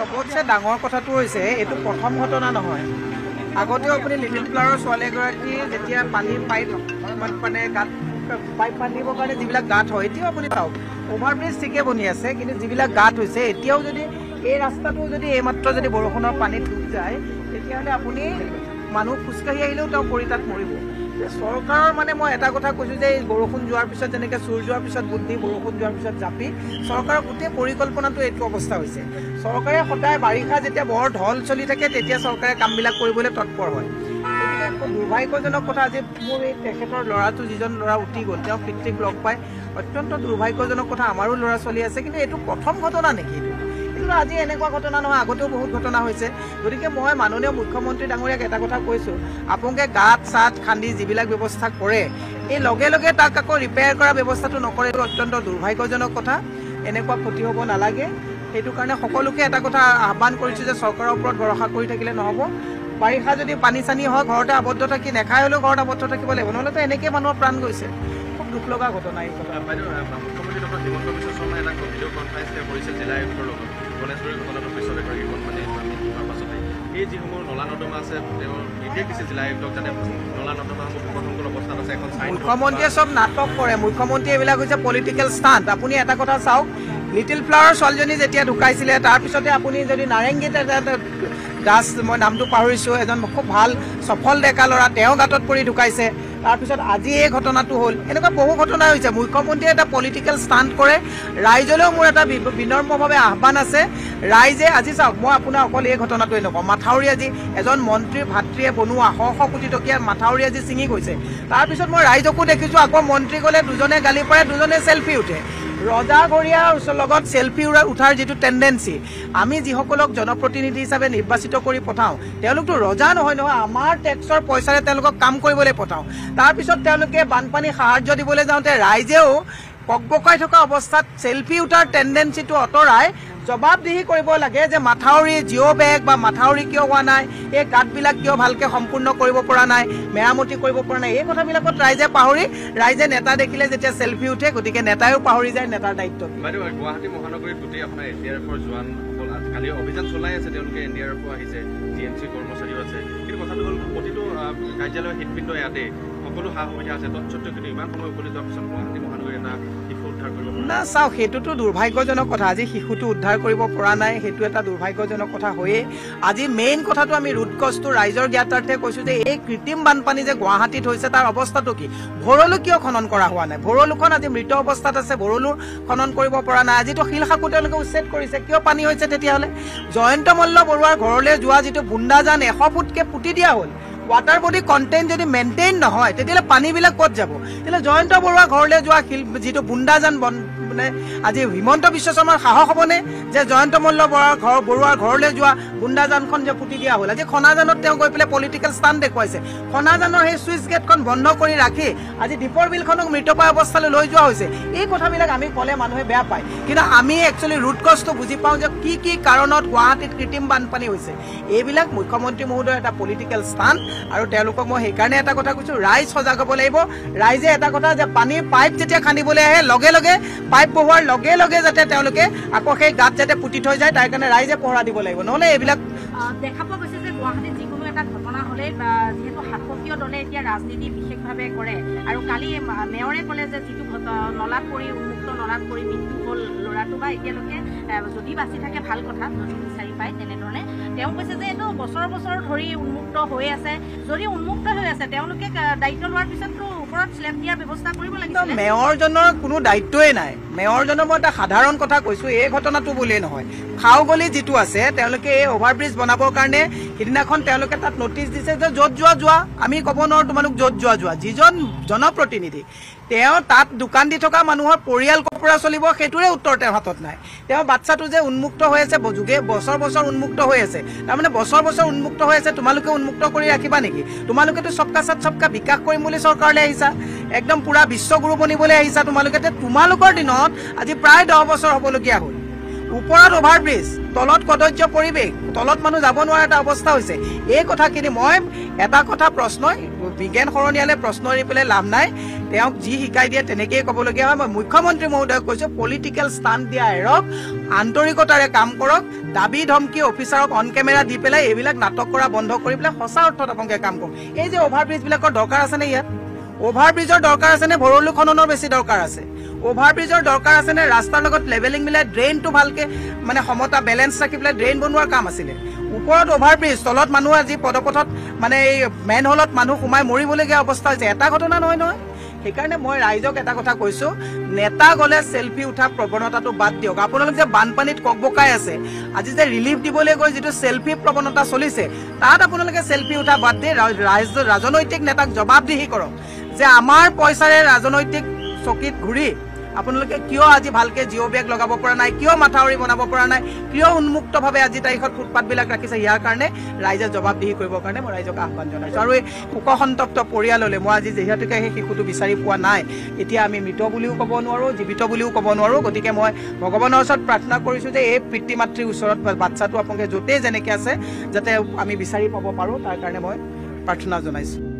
সবতছে ডাঙৰ কথাটো হৈছে এইটো প্ৰথম ঘটনা নহয়। আগতেও আপুনি লিটিল ফ্লাৱাৰৰ ছোৱালী এগৰাকী যেতিয়া পানীৰ পাইপ মানে গাঁত পাইপ বান্ধিবৰ কাৰণে যিবিলাক গাঁত হয়, এতিয়াও আপুনি চাওক অভাৰব্ৰিজ ঠিকে বনি আছে, কিন্তু যিবিলাক গাঁত হৈছে এতিয়াও যদি এই ৰাস্তাটো যদি এইমাত্ৰ যদি বৰষুণৰ পানীত ডুব যায় তেতিয়াহ'লে আপুনি মানুহ খোজকাঢ়ি আহিলেও তেওঁ পৰি তাত মৰিব। চৰকাৰৰ মানে মই এটা কথা কৈছোঁ যে এই বৰষুণ যোৱাৰ পিছত যেনেকৈ চুৰ যোৱাৰ পিছত বুদ্ধি, বৰষুণ যোৱাৰ পিছত জাপি, চৰকাৰৰ গোটেই পৰিকল্পনাটো এইটো অৱস্থা হৈছে। চৰকাৰে সদায় বাৰিষা যেতিয়া বৰ ঢল চলি থাকে তেতিয়া চৰকাৰে কামবিলাক কৰিবলৈ তৎপৰ হয়। গতিকে দুৰ্ভাগ্যজনক কথা, আজি মোৰ এই তেখেতৰ ল'ৰাটো যিজন ল'ৰা উঠি গ'ল, তেওঁ পিতৃক লগ পাই অত্যন্ত দুৰ্ভাগ্যজনক কথা। আমাৰো ল'ৰা ছোৱালী আছে, কিন্তু এইটো প্ৰথম ঘটনা নেকি? কিন্তু আজি এনেকুৱা ঘটনা নহয়, আগতেও বহুত ঘটনা হৈছে। গতিকে মই মাননীয় মুখ্যমন্ত্ৰী ডাঙৰীয়াক এটা কথা কৈছোঁ, আপোনালোকে গাঁত চাত খান্দি যিবিলাক ব্যৱস্থা কৰে, এই লগে লগে তাক আকৌ ৰিপেয়াৰ কৰা ব্যৱস্থাটো নকৰে, এইটো অত্যন্ত দুৰ্ভাগ্যজনক কথা। এনেকুৱা ক্ষতি হ'ব নালাগে। সেইটো কাৰণে সকলোকে এটা কথা আহ্বান কৰিছোঁ যে চৰকাৰৰ ওপৰত ভৰসা কৰি থাকিলে নহ'ব। বাৰিষা যদি পানী চানী হয় ঘৰতে আবদ্ধ থাকি নেখাই হ'লেও ঘৰত আবদ্ধ থাকিব লাগিব, নহ'লেতো এনেকৈ মানুহৰ প্ৰাণ গৈছে। খুব দুখ লগা ঘটনা এই কথা। মুখ্যমন্ত্ৰী ডক্টৰ হিমন্ত বিশ্ব শৰ্মাই এটা ভিডিঅ' কনফাৰেঞ্চ কৰিছিল জিলা আয়ুক্তৰ লগত গণেশগুৰিৰ ঘটনাটোৰ পিছত এগৰাকী মানে হোৱাৰ পাছতে এই যিসমূহ নলা নৰ্দমা আছে তেওঁ নিৰ্দেশ দিছে জিলা আয়ুক্তক যাতে নলা নৰ্দমাসমূহ বিপদসংকুল অৱস্থাত আছে এখন চাইন। মুখ্যমন্ত্ৰীয়ে চব নাটক কৰে, মুখ্যমন্ত্ৰী এইবিলাক হৈছে পলিটিকেল ষ্টাণ্ট। আপুনি এটা কথা চাওক, লিটিল ফ্লাৱাৰৰ ছোৱালীজনী যেতিয়া ঢুকাইছিলে তাৰপিছতে আপুনি যদি নাৰেংগীত দাস, মই নামটো পাহৰিছোঁ, এজন খুব ভাল সফল ডেকা ল'ৰা, তেওঁ গাঁতত পৰি ঢুকাইছে। তাৰপিছত আজি এই ঘটনাটো হ'ল। এনেকুৱা বহু ঘটনা হৈছে। মুখ্যমন্ত্ৰীয়ে এটা পলিটিকেল ষ্টাণ্ট কৰে। ৰাইজলৈও মোৰ এটা বিনম্ৰভাৱে আহ্বান আছে, ৰাইজে আজি চাওক, মই আপোনাৰ অকল এই ঘটনাটোৱে নকওঁ, মাথাউৰি আজি এজন মন্ত্ৰীৰ ভাতৃয়ে বনোৱা শ শ কোটি টকীয়া মাথাউৰি আজি ছিঙি গৈছে। তাৰপিছত মই ৰাইজকো দেখিছোঁ আকৌ মন্ত্ৰী গ'লে দুজনে গালি পাৰে, দুজনে চেল্ফি উঠে। ৰজাঘৰীয়াৰ লগত চেল্ফি উঠাৰ যিটো টেণ্ডেঞ্চি, আমি যিসকলক জনপ্ৰতিনিধি হিচাপে নিৰ্বাচিত কৰি পঠাওঁ তেওঁলোকতো ৰজা নহয় নহয়, আমাৰ টেক্সৰ পইচাৰে তেওঁলোকক কাম কৰিবলৈ পঠাওঁ। তাৰপিছত তেওঁলোকে বানপানী সাহাৰ্য দিবলৈ যাওঁতে ৰাইজেও পকপকাই থকা অৱস্থাত চেল্ফি উঠাৰ টেণ্ডেঞ্চিটো আঁতৰাই জবাবদিহি কৰিব লাগে যে মাথাউৰি জিঅ' বেগ বা মাথাউৰি কিয় হোৱা নাই, এই গাঁতবিলাক কিয় ভালকৈ সম্পূৰ্ণ কৰিব পৰা নাই, মেৰামতি কৰিব পৰা নাই, এই কথাবিলাকত ৰাইজে পাহৰি ৰাইজে নেতা দেখিলে যেতিয়া চেল্ফি উঠে, গতিকে নেতাইও পাহৰি যায় নেতাৰ দায়িত্ব। বাইদেউ, গুৱাহাটী মহানগৰীত গোটেই আপোনাৰ NDRFৰ জোৱানসকল কালি অভিযান চলাই আছে, তেওঁলোকে NDRFো আহিছে, GMC কৰ্মচাৰীও আছে, কিন্তু কথাটো হ'ল প্ৰতিটো কাৰ্যালয়ৰ হৃদপিণ্ড ইয়াতে সকলো সা সুবিধা আছে, তৎসত্ত্বেও কিন্তু ইমান সময় উকলি যোৱাৰ পিছত গুৱাহাটী মহানগৰী এটা শিশু উদ্ধাৰ কৰিব পৰা না। চাওক, সেইটোতো দুৰ্ভাগ্যজনক কথা। আজি শিশুটো উদ্ধাৰ কৰিব পৰা নাই, সেইটো এটা দুৰ্ভাগ্যজনক কথা হয়েই। আজি মেইন কথাটো আমি ৰুট কজটো ৰাইজৰ জ্ঞাতাৰ্থে কৈছোঁ যে এই কৃত্ৰিম বানপানী যে গুৱাহাটীত হৈছে তাৰ অৱস্থাটো কি। ভৰলু কিয় খনন কৰা হোৱা নাই? ভৰলুখন আজি মৃত অৱস্থাত আছে, ভৰলুৰ খনন কৰিব পৰা নাই। আজিতো শিলশাকো তেওঁলোকে উচ্ছেদ কৰিছে, কিয় পানী হৈছে তেতিয়াহ'লে? জয়ন্ত মল্ল বৰুৱাৰ ঘৰলৈ যোৱা যিটো বুন্দাজান 100 ফুটকৈ পুতি দিয়া হ'ল, ৱাটাৰ বডি কণ্টেইন যদি মেইনটেইন নহয় তেতিয়াহ'লে পানীবিলাক ক'ত যাব? তেতিয়াহ'লে জয়ন্ত বৰুৱাৰ ঘৰলৈ যোৱা যিটো বুন্দাজান মানে আজি হিমন্ত বিশ্ব শৰ্মাৰ সাহস হ'বনে যে জয়ন্ত মল্ল বৰুৱাৰ ঘৰলৈ যোৱা বুন্দাজানখন যে পুতি দিয়া হ'ল? আজি খনাজানত তেওঁ গৈ পেলাই পলিটিকেল ষ্টাণ্ট দেখুৱাইছে। খনাজানৰ সেই চুইচ গেটখন বন্ধ কৰি ৰাখি আজি দীপৰ বিলখনক মৃতপ্ৰায় অৱস্থালৈ লৈ যোৱা হৈছে। এই কথাবিলাক আমি ক'লে মানুহে বেয়া পায়, কিন্তু আমি একচুৱেলি ৰুট কজটো বুজি পাওঁ যে কি কি কাৰণত গুৱাহাটীত কৃত্ৰিম বানপানী হৈছে। এইবিলাক মুখ্যমন্ত্ৰী মহোদয়ৰ এটা পলিটিকেল ষ্টাণ্ট, আৰু তেওঁলোকক মই সেইকাৰণে এটা কথা কৈছোঁ, ৰাইজ সজাগ হ'ব লাগিব। ৰাইজে এটা কথা যে পানীৰ পাইপ যেতিয়া খান্দিবলৈ আহে লগে লগে পাইপ বহোৱাৰ লগে লগে যাতে তেওঁলোকে আকৌ সেই গাঁত যাতে পুতি থৈ যায়, তাৰ কাৰণে ৰাইজে পহৰা দিব লাগিব, নহ'লে এইবিলাক দেখা পোৱা গৈছে যে গুৱাহাটীত যিকোনো এটা ঘটনা হ'লে যিহেতু শাসকীয় দলে এতিয়া ৰাজনীতি বিশেষভাৱে কৰে, আৰু কালি মেয়ৰে ক'লে যে যিটো নলাত পৰি উন্মুক্ত নলাত পৰি মৃত্যু হ'ল ল'ৰাটো, বা এতিয়ালৈকে যদি বাচি থাকে ভাল কথা, যদি বিচাৰি পায় তেনেধৰণে তেওঁ কৈছে যে এইটো বছৰ বছৰ ধৰি উন্মুক্ত হৈ আছে। যদি উন্মুক্ত হৈ আছে তেওঁলোকে দায়িত্ব লোৱাৰ পিছততো ওপৰত স্লেব দিয়াৰ ব্যৱস্থা কৰিব লাগিব। মেয়ৰজনৰ কোনো দায়িত্বই নাই। মেয়ৰজনৰ মই এটা সাধাৰণ কথা কৈছোঁ, এই ঘটনাটো বুলিয়েই নহয়, খাওগলি যিটো আছে তেওঁলোকে এই অভাৰব্ৰিজ বনাবৰ কাৰণে সিদিনাখন তেওঁলোকে তাত নটিচ দিছে যে য'ত যোৱা, আমি ক'ব নোৱাৰোঁ তোমালোক য'ত যোৱা। যিজন জনপ্ৰতিনিধি তেওঁ তাত দোকান দি থকা মানুহৰ পৰিয়াল কপৰা চলিব, সেইটোৰে উত্তৰ তেওঁৰ হাতত নাই। তেওঁ বাচ্চাটো যে উন্মুক্ত হৈ আছে, যুগে বছৰ বছৰ উন্মুক্ত হৈ আছে, তাৰমানে বছৰ বছৰ উন্মুক্ত হৈ আছে, তোমালোকে উন্মুক্ত কৰি ৰাখিবা নেকি? তোমালোকেতো সবকা সাথ সবকা বিকাশ কৰিম বুলি চৰকাৰলৈ আহিছা, একদম পুৰা বিশ্বগুৰু বনিবলৈ আহিছা তোমালোকে। তোমালোকৰ দিনত আজি প্ৰায় 10 বছৰ হ'বলগীয়া হ'ল। ওপৰত অভাৰব্ৰিজ, তলত কদৰ্য পৰিৱেশ, তলত মানুহ যাব নোৱাৰা এটা অৱস্থা হৈছে। এই কথাখিনি মই এটা কথা বিজ্ঞান সৰণীয়ালে প্ৰশ্ন এৰি পেলাই লাভ নাই। তেওঁক যি শিকাই দিয়ে তেনেকেই ক'বলগীয়া হয়। মই মুখ্যমন্ত্ৰী মহোদয়ক কৈছোঁ, পলিটিকেল ষ্টাণ্ট দিয়া এৰক, আন্তৰিকতাৰে কাম কৰক, দাবী ধমকি অফিচাৰক অন কেমেৰা দি পেলাই এইবিলাক নাটক কৰা বন্ধ কৰি পেলাই সঁচা অৰ্থত আপোনালোকে কাম কৰক। এই যে অভাৰব্ৰিজবিলাকৰ দৰকাৰ আছেনে? ইয়াত অভাৰব্ৰিজৰ দৰকাৰ আছেনে? ভৰলু খননৰ বেছি দৰকাৰ আছে? অভাৰব্ৰিজৰ দৰকাৰ আছেনে? ৰাস্তাৰ লগত লেভেলিং মিলাই ড্ৰেইনটো ভালকে মানে সমতা বেলেঞ্চ ৰাখি পেলাই ড্ৰেইন বনোৱাৰ কাম আছিলে। ওপৰত অভাৰব্ৰিজ, তলত মানুহ আজি পদপথত মানে এই মেন হলত মানুহ সোমাই মৰিবলগীয়া অৱস্থা হৈছে। এটা ঘটনা নহয়। সেইকাৰণে মই ৰাইজক এটা কথা কৈছোঁ, নেতা গ'লে চেল্ফি উঠা প্ৰৱণতাটো বাদ দিয়ক। আপোনালোক যে বানপানীত ককবকাই আছে, আজি যে ৰিলিফ দিবলৈ গৈ যিটো চেল্ফি প্ৰৱণতা চলিছে, তাত আপোনালোকে চেল্ফি উঠা বাদ দি ৰাজনৈতিক নেতাক জবাবদিহি কৰক যে আমাৰ পইচাৰে ৰাজনৈতিক চকীত ঘূৰি আপোনালোকে কিয় আজি ভালকে জিঅ' বেগ লগাব পৰা নাই, কিয় মাথাউৰি বনাব পৰা নাই, কিয় উন্মুক্তভাৱে আজি তাৰিখত ফুটপাথবিলাক ৰাখিছে। ইয়াৰ কাৰণে ৰাইজে জবাবদিহি কৰিবৰ কাৰণে মই ৰাইজক আহ্বান জনাইছোঁ। আৰু এই শোকসন্তপ্ত পৰিয়াললৈ মই আজি যিহেতুকে সেই শিশুটো বিচাৰি পোৱা নাই, এতিয়া আমি মৃত বুলিও ক'ব নোৱাৰোঁ, জীৱিত বুলিও ক'ব নোৱাৰোঁ। গতিকে মই ভগৱানৰ ওচৰত প্ৰাৰ্থনা কৰিছোঁ যে এই পিতৃ মাতৃৰ ওচৰত বাচ্ছাটো আপোনালোকে য'তেই যেনেকৈ আছে যাতে আমি বিচাৰি পাব পাৰোঁ, তাৰ কাৰণে মই প্ৰাৰ্থনা জনাইছোঁ।